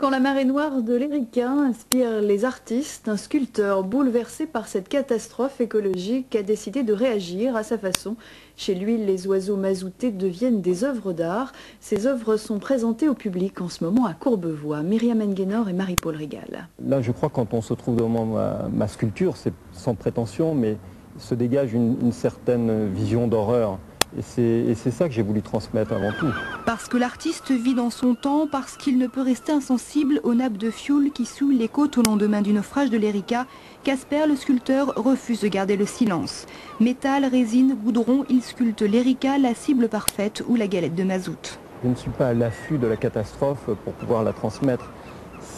Quand la marée noire de l'Erika inspire les artistes, un sculpteur bouleversé par cette catastrophe écologique a décidé de réagir à sa façon. Chez lui, les oiseaux mazoutés deviennent des œuvres d'art. Ces œuvres sont présentées au public en ce moment à Courbevoie. Myriam Enguenor et Marie-Paul Régal. Là, je crois que quand on se trouve devant ma sculpture, c'est sans prétention, mais se dégage une certaine vision d'horreur. Et c'est ça que j'ai voulu transmettre avant tout. Parce que l'artiste vit dans son temps, parce qu'il ne peut rester insensible aux nappes de fioul qui souillent les côtes au lendemain du naufrage de l'Erika, Casper, le sculpteur, refuse de garder le silence. Métal, résine, goudron, il sculpte l'Erika, la cible parfaite ou la galette de mazout. Je ne suis pas à l'affût de la catastrophe pour pouvoir la transmettre.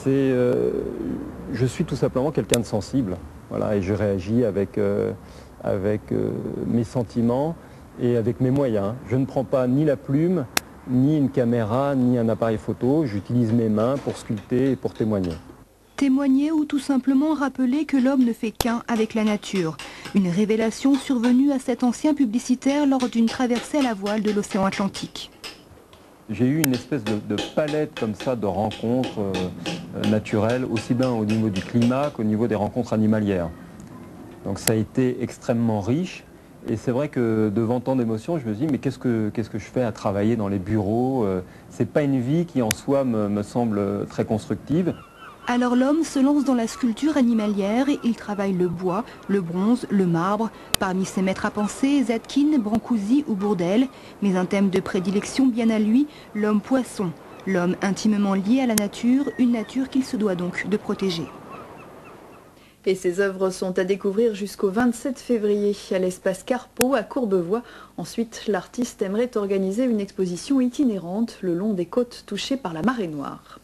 Je suis tout simplement quelqu'un de sensible. Voilà, et je réagis avec mes sentiments et avec mes moyens. Je ne prends pas ni la plume, ni une caméra, ni un appareil photo. J'utilise mes mains pour sculpter et pour témoigner. Témoigner ou tout simplement rappeler que l'homme ne fait qu'un avec la nature. Une révélation survenue à cet ancien publicitaire lors d'une traversée à la voile de l'océan Atlantique. J'ai eu une espèce de palette comme ça de rencontres naturelles, aussi bien au niveau du climat qu'au niveau des rencontres animalières. Donc ça a été extrêmement riche. Et c'est vrai que devant tant d'émotions, je me dis mais qu'est-ce que je fais à travailler dans les bureaux? C'est pas une vie qui en soi me semble très constructive. Alors l'homme se lance dans la sculpture animalière et il travaille le bois, le bronze, le marbre. Parmi ses maîtres à penser, Zadkine, Brancusi ou Bourdelle. Mais un thème de prédilection bien à lui, l'homme poisson. L'homme intimement lié à la nature, une nature qu'il se doit donc de protéger. Et ces œuvres sont à découvrir jusqu'au 27 février à l'espace Carpeaux à Courbevoie. Ensuite, l'artiste aimerait organiser une exposition itinérante le long des côtes touchées par la marée noire.